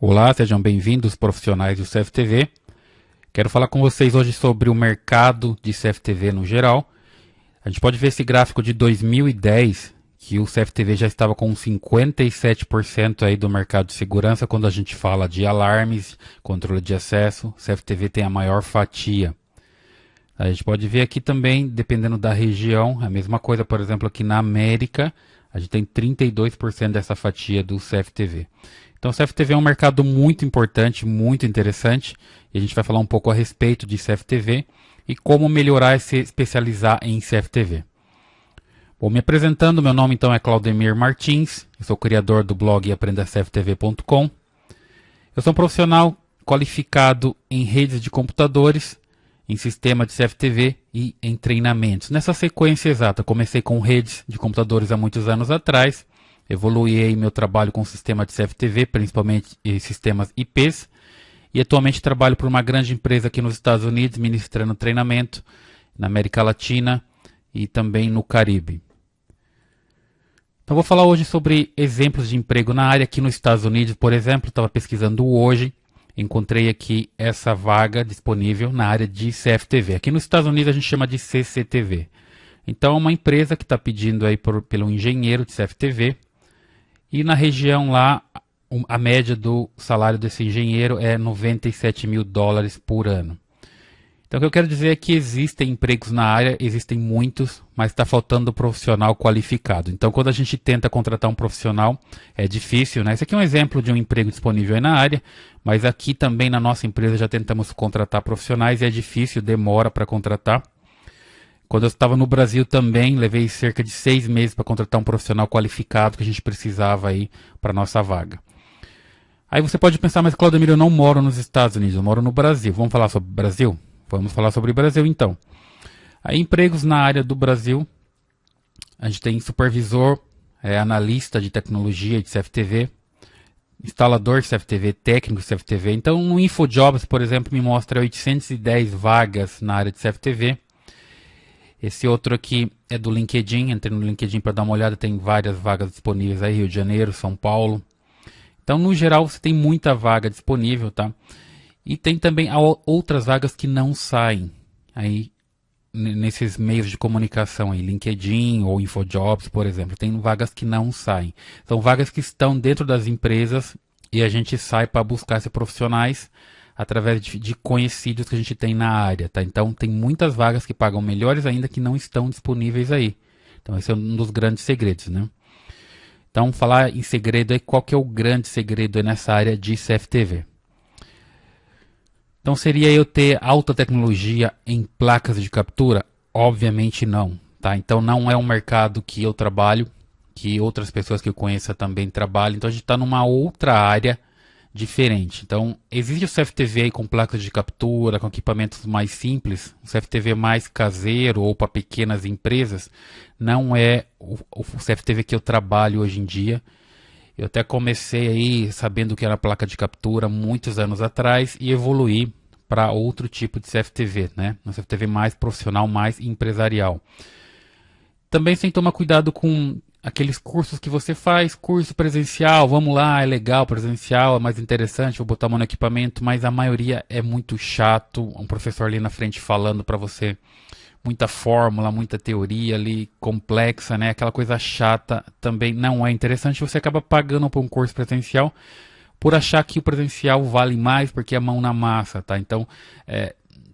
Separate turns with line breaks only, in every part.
Olá, sejam bem-vindos profissionais do CFTV. Quero falar com vocês hoje sobre o mercado de CFTV no geral. A gente pode ver esse gráfico de 2010, que o CFTV já estava com 57% aí do mercado de segurança quando a gente fala de alarmes, controle de acesso. O CFTV tem a maior fatia. A gente pode ver aqui também, dependendo da região, a mesma coisa, por exemplo, aqui na América, a gente tem 32% dessa fatia do CFTV. Então o CFTV é um mercado muito importante, muito interessante, e a gente vai falar um pouco a respeito de CFTV e como melhorar e se especializar em CFTV. Bom, me apresentando, meu nome então é Claudemir Martins, eu sou criador do blog aprendacftv.com. Eu sou um profissional qualificado em redes de computadores, em sistema de CFTV e em treinamentos. Nessa sequência exata, comecei com redes de computadores há muitos anos atrás, evoluí meu trabalho com o sistema de CFTV, principalmente sistemas IPs, e atualmente trabalho por uma grande empresa aqui nos Estados Unidos, ministrando treinamento na América Latina e também no Caribe. Então vou falar hoje sobre exemplos de emprego na área aqui nos Estados Unidos. Por exemplo, estava pesquisando hoje, encontrei aqui essa vaga disponível na área de CFTV. Aqui nos Estados Unidos a gente chama de CCTV. Então é uma empresa que está pedindo aí pelo engenheiro de CFTV. E na região lá, a média do salário desse engenheiro é $97 mil por ano. Então o que eu quero dizer é que existem empregos na área, existem muitos, mas está faltando profissional qualificado. Então quando a gente tenta contratar um profissional, é difícil, né? Esse aqui é um exemplo de um emprego disponível aí na área, mas aqui também na nossa empresa já tentamos contratar profissionais e é difícil, demora para contratar. Quando eu estava no Brasil também, levei cerca de 6 meses para contratar um profissional qualificado que a gente precisava aí para a nossa vaga. Aí você pode pensar, mas Claudemir, eu não moro nos Estados Unidos, eu moro no Brasil. Vamos falar sobre o Brasil? Vamos falar sobre o Brasil então. Aí empregos na área do Brasil, a gente tem supervisor, analista de tecnologia de CFTV, instalador de CFTV, técnico de CFTV. Então no InfoJobs, por exemplo, me mostra 810 vagas na área de CFTV. Esse outro aqui é do LinkedIn, entrei no LinkedIn para dar uma olhada, tem várias vagas disponíveis aí, Rio de Janeiro, São Paulo. Então, no geral, você tem muita vaga disponível, tá? E tem também outras vagas que não saem aí nesses meios de comunicação aí, LinkedIn ou InfoJobs, por exemplo. Tem vagas que não saem. São vagas que estão dentro das empresas e a gente sai para buscar esses profissionais através de conhecidos que a gente tem na área, tá? Então tem muitas vagas que pagam melhores ainda que não estão disponíveis aí. Então esse é um dos grandes segredos, né? Então falar em segredo aí, qual que é o grande segredo aí nessa área de CFTV? Então seria eu ter alta tecnologia em placas de captura? Obviamente não, tá? Então não é um mercado que eu trabalho, que outras pessoas que eu conheça também trabalham. Então a gente está numa outra área diferente. Então, existe o CFTV aí com placas de captura, com equipamentos mais simples, o CFTV mais caseiro ou para pequenas empresas, não é o CFTV que eu trabalho hoje em dia. Eu até comecei aí sabendo que era placa de captura muitos anos atrás e evoluí para outro tipo de CFTV, né? Um CFTV mais profissional, mais empresarial. Também sem tomar cuidado com aqueles cursos que você faz, curso presencial, vamos lá, é legal, presencial, é mais interessante, vou botar a mão no equipamento, mas a maioria é muito chato, um professor ali na frente falando para você, muita fórmula, muita teoria ali, complexa, né? Aquela coisa chata também não é interessante, você acaba pagando por um curso presencial, por achar que o presencial vale mais, porque é mão na massa, tá? Então,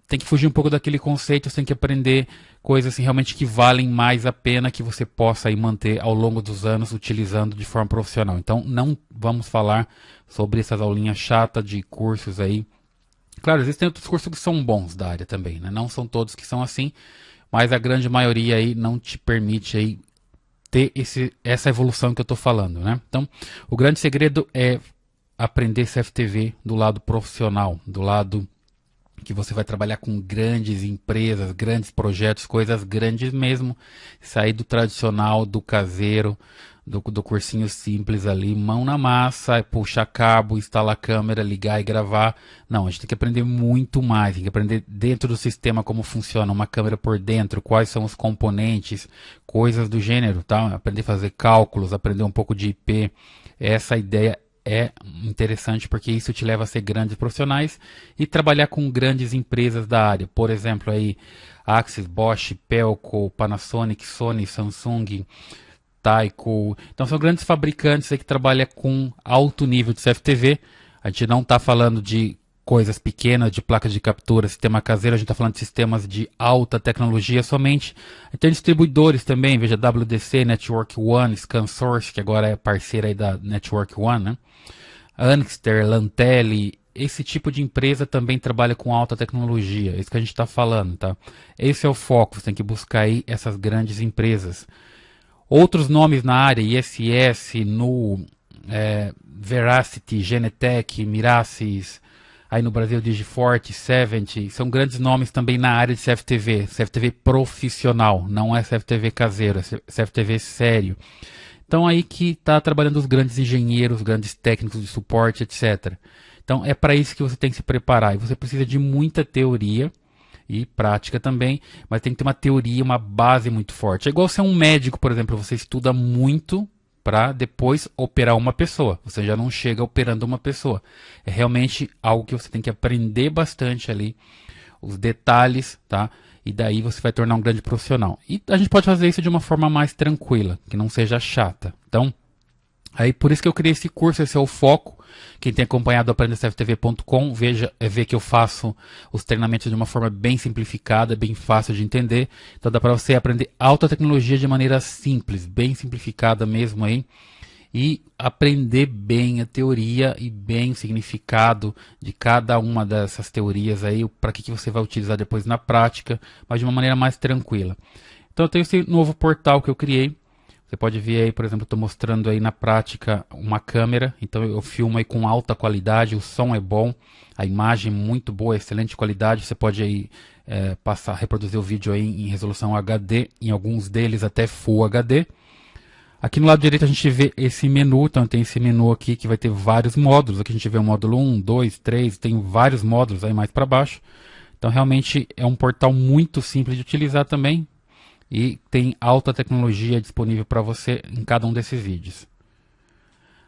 tem que fugir um pouco daquele conceito, você tem que aprender coisas assim, realmente que valem mais a pena que você possa aí manter ao longo dos anos utilizando de forma profissional. Então não vamos falar sobre essas aulinhas chatas de cursos aí. Claro, existem outros cursos que são bons da área também, né? Não são todos que são assim, mas a grande maioria aí não te permite aí ter essa evolução que eu estou falando, né? Então o grande segredo é aprender CFTV do lado profissional, do lado que você vai trabalhar com grandes empresas, grandes projetos, coisas grandes mesmo, sair do tradicional, do caseiro, do cursinho simples ali, mão na massa, puxar cabo, instalar câmera, ligar e gravar. Não, a gente tem que aprender muito mais, tem que aprender dentro do sistema como funciona uma câmera por dentro, quais são os componentes, coisas do gênero, tá? Aprender a fazer cálculos, aprender um pouco de IP. Essa ideia é interessante porque isso te leva a ser grandes profissionais e trabalhar com grandes empresas da área. Por exemplo, aí Axis, Bosch, Pelco, Panasonic, Sony, Samsung, Taiko. Então são grandes fabricantes aí que trabalham com alto nível de CFTV. A gente não está falando de coisas pequenas, de placas de captura, sistema caseiro, a gente está falando de sistemas de alta tecnologia somente. E tem distribuidores também, veja WDC, Network One, ScanSource, que agora é parceira aí da Network One, né? Anixter, Lantelli, esse tipo de empresa também trabalha com alta tecnologia, é isso que a gente está falando, tá? Esse é o foco, você tem que buscar aí essas grandes empresas. Outros nomes na área, ISS, Nu, Veracity, Genetec, Miracis, aí no Brasil Digiforte, Sevent, são grandes nomes também na área de CFTV, CFTV profissional, não é CFTV caseiro, é CFTV sério. Então aí que está trabalhando os grandes engenheiros, grandes técnicos de suporte, etc. Então é para isso que você tem que se preparar, e você precisa de muita teoria, e prática também, mas tem que ter uma teoria, uma base muito forte. É igual ser um médico, por exemplo, você estuda muito para depois operar uma pessoa. Você já não chega operando uma pessoa. É realmente algo que você tem que aprender bastante ali, os detalhes, tá? E daí você vai tornar um grande profissional. E a gente pode fazer isso de uma forma mais tranquila, que não seja chata. Então, aí por isso que eu criei esse curso, esse é o foco. Quem tem acompanhado o aprendacftv.com, vê que eu faço os treinamentos de uma forma bem simplificada, bem fácil de entender. Então dá para você aprender alta tecnologia de maneira simples, bem simplificada mesmo aí. E aprender bem a teoria e bem o significado de cada uma dessas teorias aí, para que você vai utilizar depois na prática, mas de uma maneira mais tranquila. Então eu tenho esse novo portal que eu criei. Você pode ver aí, por exemplo, estou mostrando aí na prática uma câmera, então eu filmo aí com alta qualidade, o som é bom, a imagem muito boa, excelente qualidade, você pode aí reproduzir o vídeo aí em resolução HD, em alguns deles até Full HD. Aqui no lado direito a gente vê esse menu, então tem esse menu aqui que vai ter vários módulos, aqui a gente vê o módulo 1, 2, 3, tem vários módulos aí mais para baixo. Então realmente é um portal muito simples de utilizar também. E tem alta tecnologia disponível para você em cada um desses vídeos.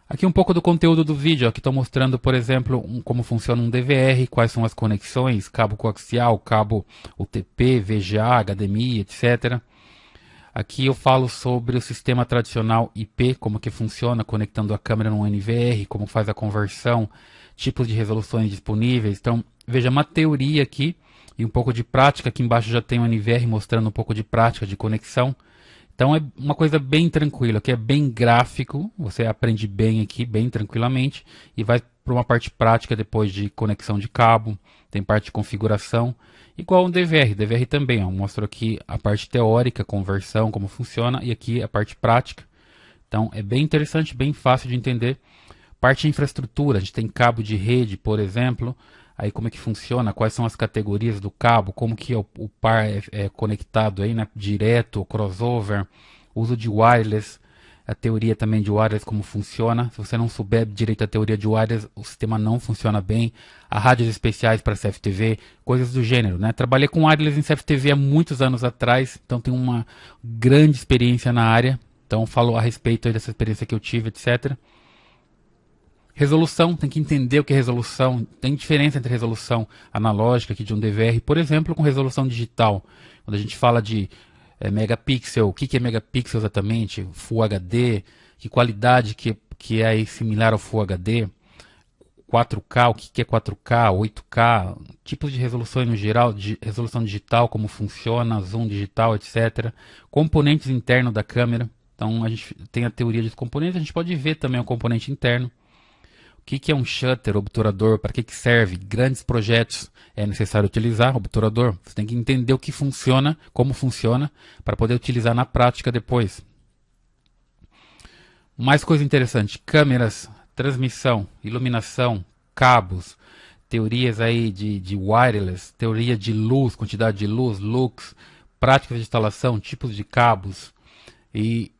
Aqui um pouco do conteúdo do vídeo. Aqui estou mostrando, por exemplo, como funciona um DVR, quais são as conexões, cabo coaxial, cabo UTP, VGA, HDMI, etc. Aqui eu falo sobre o sistema tradicional IP, como que funciona, conectando a câmera no NVR, como faz a conversão, tipos de resoluções disponíveis. Então, veja uma teoria aqui e um pouco de prática. Aqui embaixo já tem o NVR mostrando um pouco de prática de conexão. Então é uma coisa bem tranquila, que é bem gráfico, você aprende bem aqui, bem tranquilamente, e vai para uma parte prática depois de conexão de cabo, tem parte de configuração, igual um DVR. DVR também, ó, mostro aqui a parte teórica, conversão, como funciona, e aqui a parte prática. Então é bem interessante, bem fácil de entender. Parte de infraestrutura, a gente tem cabo de rede, por exemplo. Aí como é que funciona, quais são as categorias do cabo, como que o par é conectado aí, né, direto, crossover, uso de wireless, a teoria também de wireless, como funciona. Se você não souber direito a teoria de wireless, o sistema não funciona bem. Há rádios especiais para CFTV, coisas do gênero, né? Trabalhei com wireless em CFTV há muitos anos atrás, então tenho uma grande experiência na área. Então falo a respeito aí dessa experiência que eu tive, etc. Resolução, tem que entender o que é resolução. Tem diferença entre resolução analógica aqui de um DVR, por exemplo, com resolução digital. Quando a gente fala de megapixel, o que é megapixel exatamente? Full HD, que qualidade que é similar ao Full HD? 4K, o que é 4K, 8K, tipos de resolução no geral, de resolução digital, como funciona, zoom digital, etc. Componentes internos da câmera. Então a gente tem a teoria dos componentes, a gente pode ver também o componente interno. O que é um shutter, obturador, para que serve? Grandes projetos é necessário utilizar obturador. Você tem que entender o que funciona, como funciona, para poder utilizar na prática depois. Mais coisa interessante, câmeras, transmissão, iluminação, cabos, teorias aí de wireless, teoria de luz, quantidade de luz, lux, práticas de instalação, tipos de cabos e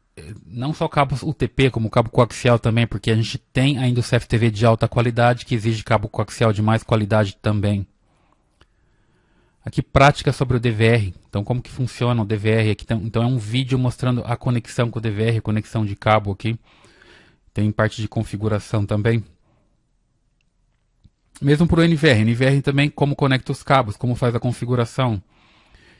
não só cabos UTP, como cabo coaxial também, porque a gente tem ainda o CFTV de alta qualidade que exige cabo coaxial de mais qualidade também. Aqui prática sobre o DVR, então como que funciona o DVR aqui, então é um vídeo mostrando a conexão com o DVR, conexão de cabo aqui. Tem parte de configuração também. Mesmo para o NVR. NVR também como conecta os cabos, como faz a configuração.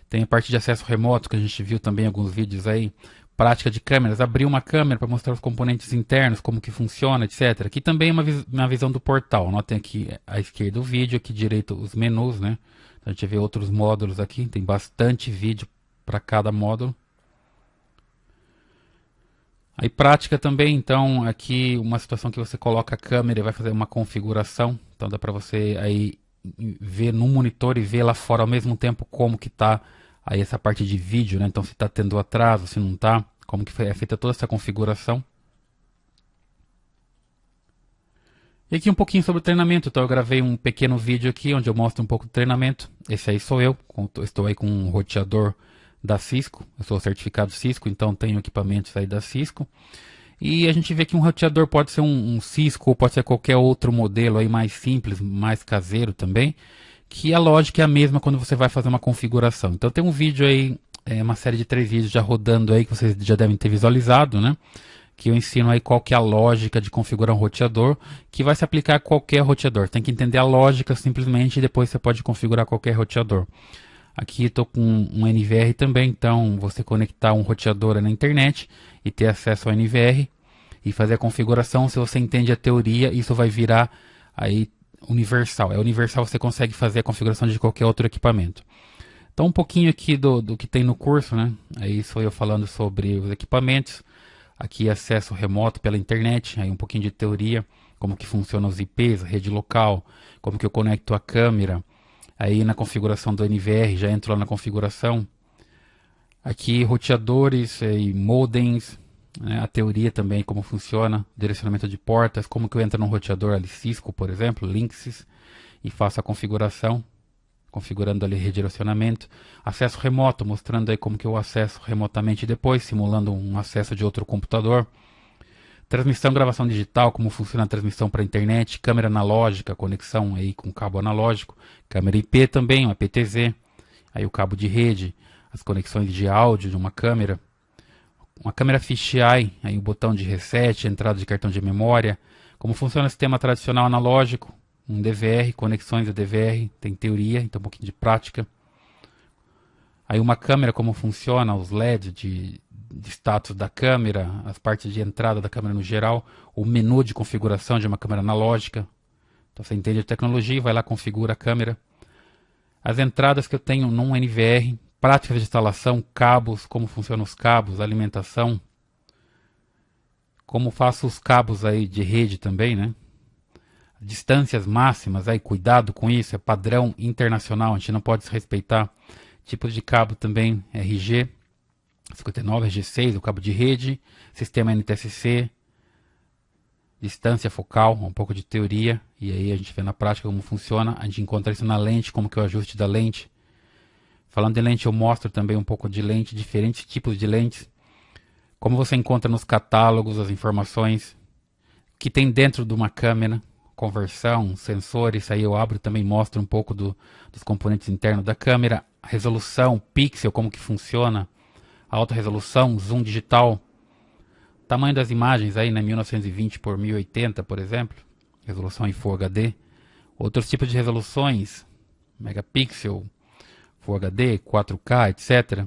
Tem a parte de acesso remoto, que a gente viu também em alguns vídeos aí. Prática de câmeras, abrir uma câmera para mostrar os componentes internos, como que funciona, etc. Aqui também é uma visão do portal. Notem aqui à esquerda o vídeo, aqui à direita os menus, né? A gente vê outros módulos aqui, tem bastante vídeo para cada módulo. Aí prática também, então aqui uma situação que você coloca a câmera e vai fazer uma configuração. Então dá para você aí ver no monitor e ver lá fora ao mesmo tempo como que está aí essa parte de vídeo, né? Então se está tendo atraso, se não está, como que é feita toda essa configuração. E aqui um pouquinho sobre o treinamento. Então eu gravei um pequeno vídeo aqui onde eu mostro um pouco do treinamento. Esse aí sou eu, estou aí com um roteador da Cisco. Eu sou certificado Cisco, então tenho equipamentos aí da Cisco. E a gente vê que um roteador pode ser um Cisco ou pode ser qualquer outro modelo aí mais simples, mais caseiro também, que a lógica é a mesma quando você vai fazer uma configuração. Então tem um vídeo aí, uma série de 3 vídeos já rodando aí que vocês já devem ter visualizado, né? Que eu ensino aí qual que é a lógica de configurar um roteador, que vai se aplicar a qualquer roteador. Tem que entender a lógica simplesmente e depois você pode configurar qualquer roteador. Aqui estou com um NVR também, então você conectar um roteador na internet e ter acesso ao NVR e fazer a configuração. Se você entende a teoria, isso vai virar aí universal. É universal, você consegue fazer a configuração de qualquer outro equipamento. Então um pouquinho aqui do que tem no curso, né? Aí sou eu falando sobre os equipamentos. Aqui acesso remoto pela internet, aí um pouquinho de teoria, como que funcionam os IPs, a rede local, como que eu conecto a câmera. Aí na configuração do NVR, já entro lá na configuração. Aqui roteadores e modems, né, a teoria também, como funciona, direcionamento de portas, como que eu entro num roteador ali, Cisco, por exemplo, Linksys, e faço a configuração, configurando ali redirecionamento. Acesso remoto, mostrando aí como que eu acesso remotamente depois, simulando um acesso de outro computador. Transmissão, gravação digital, como funciona a transmissão para a internet, câmera analógica, conexão aí com cabo analógico, câmera IP também, uma PTZ, aí o cabo de rede, as conexões de áudio de uma câmera fisheye, aí o botão de reset, entrada de cartão de memória, como funciona o sistema tradicional analógico, um DVR, conexões de DVR, tem teoria, então um pouquinho de prática. Aí uma câmera, como funciona, os LEDs de status da câmera, as partes de entrada da câmera no geral, o menu de configuração de uma câmera analógica. Então você entende a tecnologia, vai lá, configura a câmera. As entradas que eu tenho num NVR, práticas de instalação, cabos, como funcionam os cabos, alimentação. Como faço os cabos aí de rede também, né? Distâncias máximas, aí cuidado com isso, é padrão internacional, a gente não pode desrespeitar. Tipos de cabo também, RG, 59, RG6, o cabo de rede, sistema NTSC, distância focal, um pouco de teoria, e aí a gente vê na prática como funciona, a gente encontra isso na lente, como que é o ajuste da lente. Falando de lente, eu mostro também um pouco de lente, diferentes tipos de lentes, como você encontra nos catálogos as informações que tem dentro de uma câmera, conversão, sensores, aí eu abro e também mostro um pouco dos componentes internos da câmera, resolução, pixel, como que funciona, alta resolução, zoom digital, tamanho das imagens aí, né, 1920 por 1080, por exemplo, resolução em Full HD, outros tipos de resoluções, megapixel, Full HD, 4K, etc.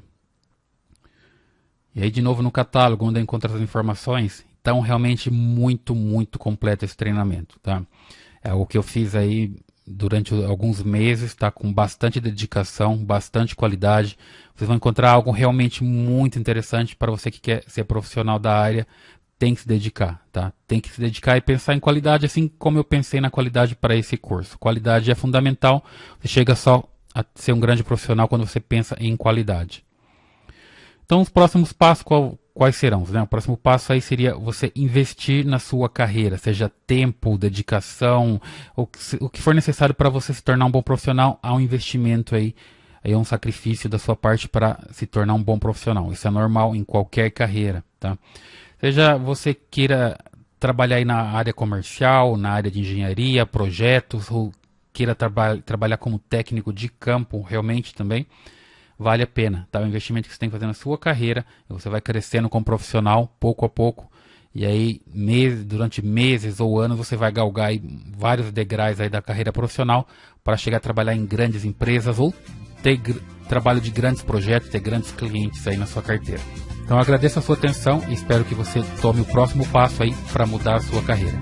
E aí de novo no catálogo, onde eu encontro as informações. Então realmente muito completo esse treinamento, tá? É o que eu fiz aí durante alguns meses, tá? Com bastante dedicação, bastante qualidade. Vocês vão encontrar algo realmente muito interessante para você que quer ser profissional da área. Tem que se dedicar, tá? Tem que se dedicar e pensar em qualidade, assim como eu pensei na qualidade para esse curso. Qualidade é fundamental. Você chega só a ser um grande profissional quando você pensa em qualidade. Então, os próximos passos, quais serão? Né? O próximo passo aí seria você investir na sua carreira, seja tempo, dedicação, o que for necessário para você se tornar um bom profissional, há um investimento aí é um sacrifício da sua parte para se tornar um bom profissional. Isso é normal em qualquer carreira, tá? Seja você queira trabalhar aí na área comercial, na área de engenharia, projetos, ou queira trabalhar como técnico de campo, realmente também vale a pena, tá? O investimento que você tem que fazer na sua carreira, você vai crescendo como profissional pouco a pouco E aí, durante meses ou anos, você vai galgar aí vários degraus aí da carreira profissional para chegar a trabalhar em grandes empresas ou ter trabalho de grandes projetos, ter grandes clientes aí na sua carteira. Então, eu agradeço a sua atenção e espero que você tome o próximo passo aí para mudar a sua carreira.